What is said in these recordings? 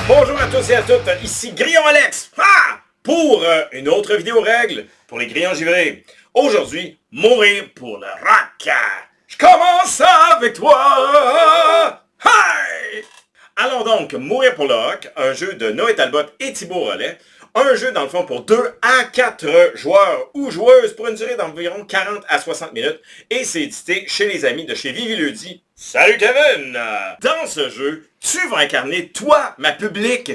Bonjour à tous et à toutes, ici Grillon Alex, pour une autre vidéo règle pour les grillons givrés. Aujourd'hui, mourir pour le rock. Je commence avec toi. Hey! Alors donc, mourir pour le rock, un jeu de Noé Talbot et Thibaut Rollet. Un jeu dans le fond pour 2 à 4 joueurs ou joueuses pour une durée d'environ 40 à 60 minutes. Et c'est édité chez les amis de chez Viviludi. Salut Kevin! Dans ce jeu, tu vas incarner, toi, ma public,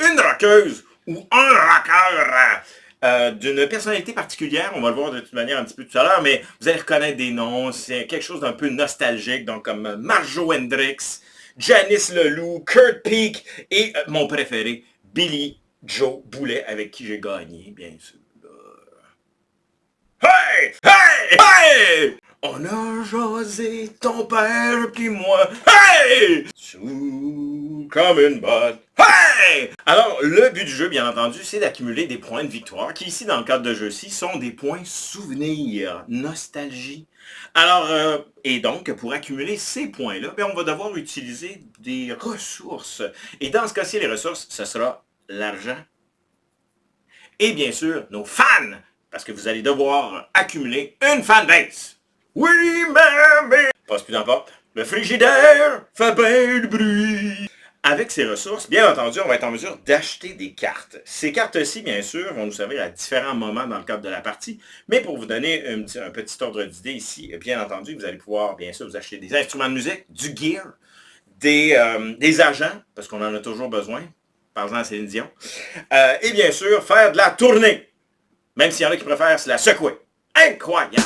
une rockeuse ou un rocker d'une personnalité particulière. On va le voir de toute manière un petit peu tout à l'heure, mais vous allez reconnaître des noms. C'est quelque chose d'un peu nostalgique, donc comme Marjo Hendrix, Janice Leloup, Kurt Peak et mon préféré, Billy Joe Boulet, avec qui j'ai gagné, bien sûr. Hey! Hey! Hey! On a jasé ton père puis moi. Hey! Sous comme une botte. Hey! Alors, le but du jeu, bien entendu, c'est d'accumuler des points de victoire, qui ici, dans le cadre de jeu-ci, sont des points souvenirs, nostalgie. Alors, et donc, pour accumuler ces points-là, on va devoir utiliser des ressources. Et dans ce cas-ci, les ressources, ce sera l'argent. Et bien sûr, nos fans, parce que vous allez devoir accumuler une fanbase. Oui, mais... Passe plus n'importe. Le frigidaire fait bien de bruit. Avec ces ressources, bien entendu, on va être en mesure d'acheter des cartes. Ces cartes-ci, bien sûr, vont nous servir à différents moments dans le cadre de la partie. Mais pour vous donner un petit ordre d'idée ici, bien entendu, vous allez pouvoir, bien sûr, vous acheter des instruments de musique, du gear, des agents, parce qu'on en a toujours besoin. Par exemple, Céline Dion. Et bien sûr, faire de la tournée. Même s'il y en a qui préfèrent se la secouer. Incroyable!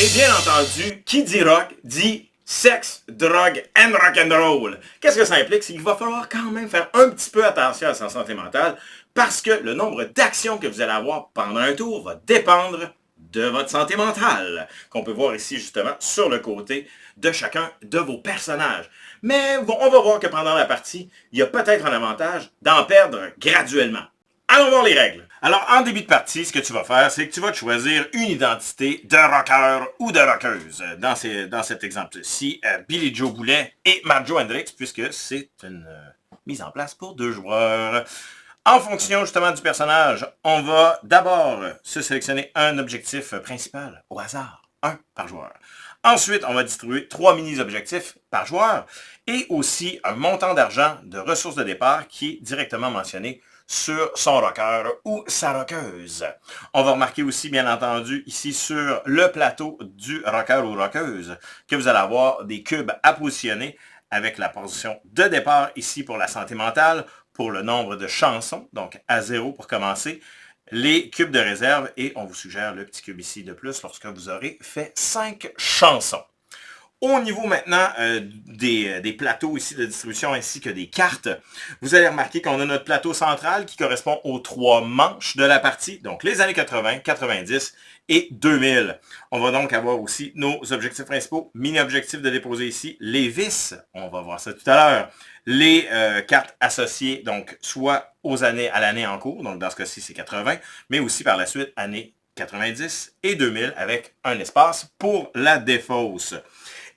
Et bien entendu, qui dit rock, dit sexe, drogue and rock'n'roll. Qu'est-ce que ça implique? C'est qu'il va falloir quand même faire un petit peu attention à sa santé mentale parce que le nombre d'actions que vous allez avoir pendant un tour va dépendre de votre santé mentale, qu'on peut voir ici justement sur le côté de chacun de vos personnages. Mais on va voir que pendant la partie, il y a peut-être un avantage d'en perdre graduellement. Allons voir les règles. Alors, en début de partie, ce que tu vas faire, c'est que tu vas te choisir une identité de rocker ou de rockeuse. Dans cet exemple-ci, Billy Joe Boulet et Marjo Hendrix, puisque c'est une mise en place pour 2 joueurs. En fonction justement du personnage, on va d'abord se sélectionner un objectif principal au hasard, 1 par joueur. Ensuite, on va distribuer 3 mini-objectifs par joueur et aussi un montant d'argent de ressources de départ qui est directement mentionné sur son rocker ou sa rockeuse. On va remarquer aussi, bien entendu, ici sur le plateau du rocker ou rockeuse, que vous allez avoir des cubes à positionner avec la position de départ ici pour la santé mentale, pour le nombre de chansons, donc à 0 pour commencer, les cubes de réserve, et on vous suggère le petit cube ici de plus lorsque vous aurez fait 5 chansons. Au niveau maintenant des plateaux ici de distribution ainsi que des cartes, vous allez remarquer qu'on a notre plateau central qui correspond aux 3 manches de la partie, donc les années 80, 90 et 2000. On va donc avoir aussi nos objectifs principaux, mini-objectifs de déposer ici, les vis, on va voir ça tout à l'heure, les cartes associées, donc soit aux années à l'année en cours, donc dans ce cas-ci c'est 80, mais aussi par la suite années 90 et 2000 avec un espace pour la défausse.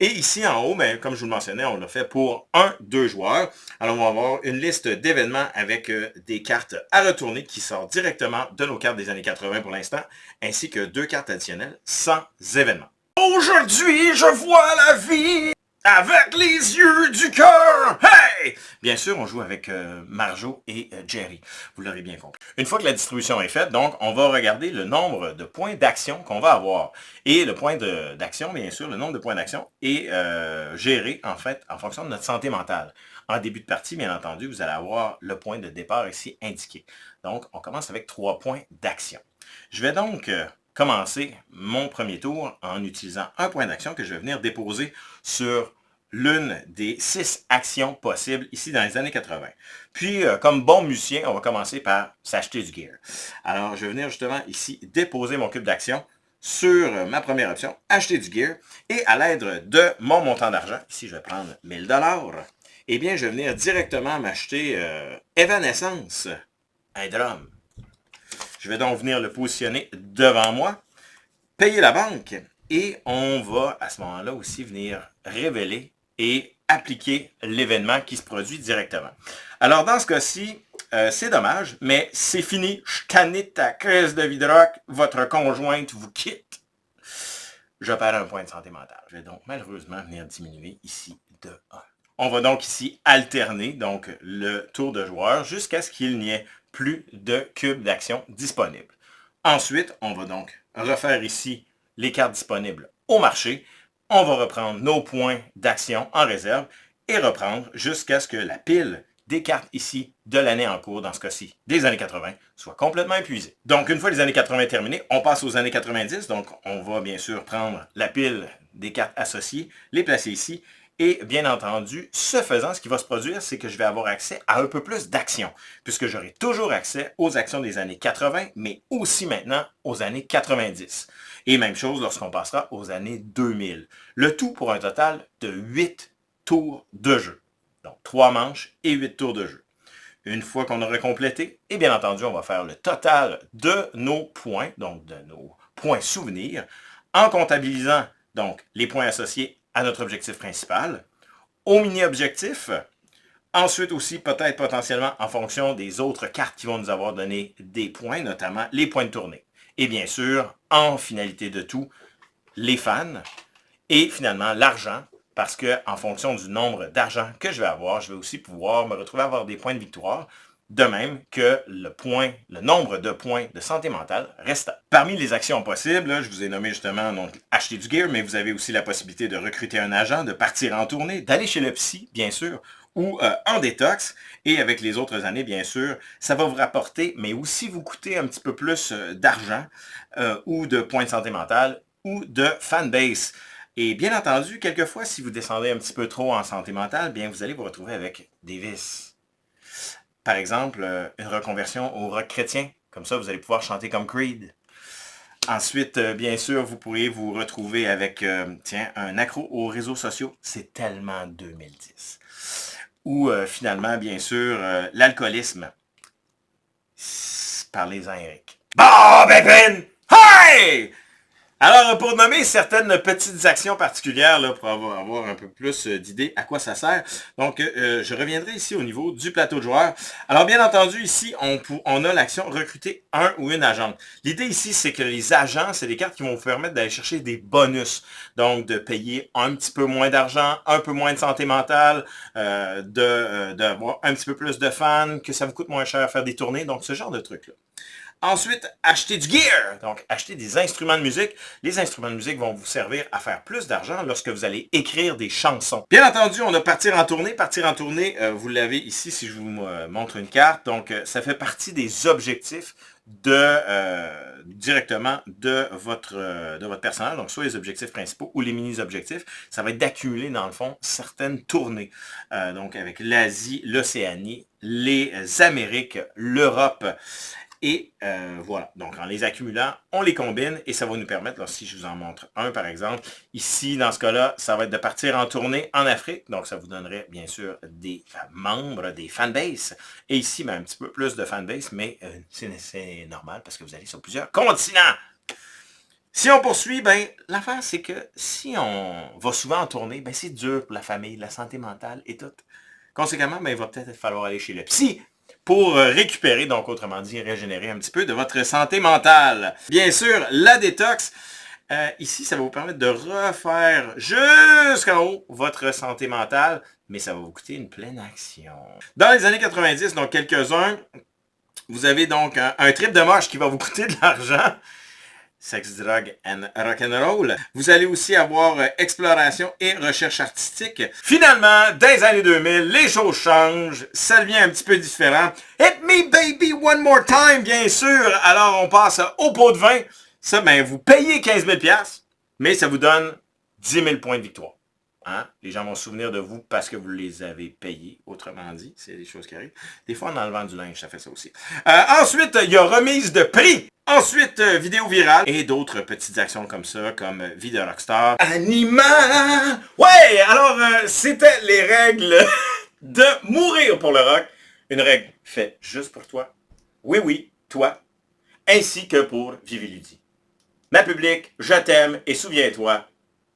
Et ici en haut, comme je vous le mentionnais, on l'a fait pour 1-2 joueurs. Alors on va avoir une liste d'événements avec des cartes à retourner qui sortent directement de nos cartes des années 80 pour l'instant, ainsi que 2 cartes additionnelles sans événement. Aujourd'hui, je vois la vie avec les yeux du cœur! Hey! Bien sûr, on joue avec Marjo et Jerry. Vous l'aurez bien compris. Une fois que la distribution est faite, donc, on va regarder le nombre de points d'action qu'on va avoir. Et le point d'action, bien sûr, le nombre de points d'action est géré, en fait, en fonction de notre santé mentale. En début de partie, bien entendu, vous allez avoir le point de départ ici indiqué. Donc, on commence avec 3 points d'action. Je vais donc commencer mon premier tour en utilisant un point d'action que je vais venir déposer sur l'une des 6 actions possibles ici dans les années 80. Puis, comme bon musicien, on va commencer par s'acheter du gear. Alors, je vais venir justement ici déposer mon cube d'action sur ma première option, acheter du gear, et à l'aide de mon montant d'argent, ici je vais prendre 1000 $, eh bien, je vais venir directement m'acheter Evanescence, un drum. Je vais donc venir le positionner devant moi, payer la banque, et on va à ce moment-là aussi venir révéler et appliquer l'événement qui se produit directement. Alors, dans ce cas-ci, c'est dommage, mais c'est fini. Je suis tanné de ta crise de vidroc. Votre conjointe vous quitte. Je perds un point de santé mentale. Je vais donc malheureusement venir diminuer ici de 1. On va donc ici alterner donc le tour de joueur jusqu'à ce qu'il n'y ait plus de cubes d'action disponibles. Ensuite, on va donc refaire ici les cartes disponibles au marché. On va reprendre nos points d'action en réserve et reprendre jusqu'à ce que la pile des cartes ici de l'année en cours, dans ce cas-ci des années 80, soit complètement épuisée. Donc, une fois les années 80 terminées, on passe aux années 90. Donc, on va bien sûr prendre la pile des cartes associées, les placer ici. Et bien entendu, ce faisant, ce qui va se produire, c'est que je vais avoir accès à un peu plus d'actions, puisque j'aurai toujours accès aux actions des années 80, mais aussi maintenant aux années 90. Et même chose lorsqu'on passera aux années 2000. Le tout pour un total de 8 tours de jeu. Donc 3 manches et 8 tours de jeu. Une fois qu'on aura complété, et bien entendu, on va faire le total de nos points, donc de nos points souvenirs, en comptabilisant donc les points associés à notre objectif principal, au mini-objectif, ensuite aussi peut-être potentiellement en fonction des autres cartes qui vont nous avoir donné des points, notamment les points de tournée. Et bien sûr, en finalité de tout, les fans et finalement l'argent, parce que en fonction du nombre d'argent que je vais avoir, je vais aussi pouvoir me retrouver à avoir des points de victoire, de même que le nombre de points de santé mentale restants. Parmi les actions possibles, là, je vous ai nommé justement donc, acheter du gear, mais vous avez aussi la possibilité de recruter un agent, de partir en tournée, d'aller chez le psy, bien sûr, ou en détox. Et avec les autres années, bien sûr, ça va vous rapporter, mais aussi vous coûter un petit peu plus d'argent ou de points de santé mentale ou de fanbase. Et bien entendu, quelquefois, si vous descendez un petit peu trop en santé mentale, bien vous allez vous retrouver avec des vices. Par exemple, une reconversion au rock chrétien. Comme ça, vous allez pouvoir chanter comme Creed. Ensuite, bien sûr, vous pourriez vous retrouver avec, un accro aux réseaux sociaux. C'est tellement 2010. Ou finalement, bien sûr, l'alcoolisme. Parlez-en, Eric. Bon, Pépin! Hey! Alors, pour nommer certaines petites actions particulières, là, pour avoir un peu plus d'idées à quoi ça sert, donc je reviendrai ici au niveau du plateau de joueurs. Alors, bien entendu, ici, on a l'action recruter un ou une agente. L'idée ici, c'est que les agents, c'est des cartes qui vont vous permettre d'aller chercher des bonus. Donc, de payer un petit peu moins d'argent, un peu moins de santé mentale, d'avoir un petit peu plus de fans, que ça vous coûte moins cher à faire des tournées, donc ce genre de trucs-là. Ensuite, acheter du gear, donc acheter des instruments de musique. Les instruments de musique vont vous servir à faire plus d'argent lorsque vous allez écrire des chansons. Bien entendu, on a partir en tournée. Partir en tournée, vous l'avez ici si je vous montre une carte. Donc, ça fait partie des objectifs directement de votre personnage. Donc, soit les objectifs principaux ou les mini-objectifs. Ça va être d'accumuler, dans le fond, certaines tournées. Donc, avec l'Asie, l'Océanie, les Amériques, l'Europe. Et voilà, donc en les accumulant, on les combine et ça va nous permettre, là, si je vous en montre un par exemple, ici dans ce cas-là, ça va être de partir en tournée en Afrique, donc ça vous donnerait bien sûr des membres, des fanbases, et ici ben, un petit peu plus de fanbase, mais c'est normal parce que vous allez sur plusieurs continents. Si on poursuit, ben l'affaire c'est que si on va souvent en tournée, ben c'est dur pour la famille, la santé mentale et tout. Conséquemment, ben, il va peut-être falloir aller chez le psy pour récupérer, donc autrement dit, régénérer un petit peu de votre santé mentale. Bien sûr, la détox, ici, ça va vous permettre de refaire jusqu'en haut votre santé mentale, mais ça va vous coûter une pleine action. Dans les années 90, donc quelques-uns, vous avez donc un trip de moche qui va vous coûter de l'argent. Sex, drogue and rock'n'roll. Vous allez aussi avoir exploration et recherche artistique. Finalement, dans les années 2000, les choses changent. Ça devient un petit peu différent. Hit me baby one more time, bien sûr. Alors, on passe au pot de vin. Ça, ben, vous payez 15 000 $, mais ça vous donne 10 000 points de victoire. Hein? Les gens vont se souvenir de vous parce que vous les avez payés, autrement dit. C'est des choses qui arrivent. Des fois, en enlevant du linge, ça fait ça aussi. Ensuite, il y a remise de prix. Ensuite, vidéo virale et d'autres petites actions comme ça, comme Vie de Rockstar. Anima! Ouais! Alors, c'était les règles de mourir pour le rock. Une règle faite juste pour toi. Oui, oui, toi. Ainsi que pour Vivi Ludi. Ma public, je t'aime et souviens-toi,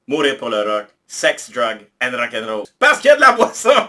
mourir pour le rock, sex, drug and rock'n'roll. Parce qu'il y a de la boisson!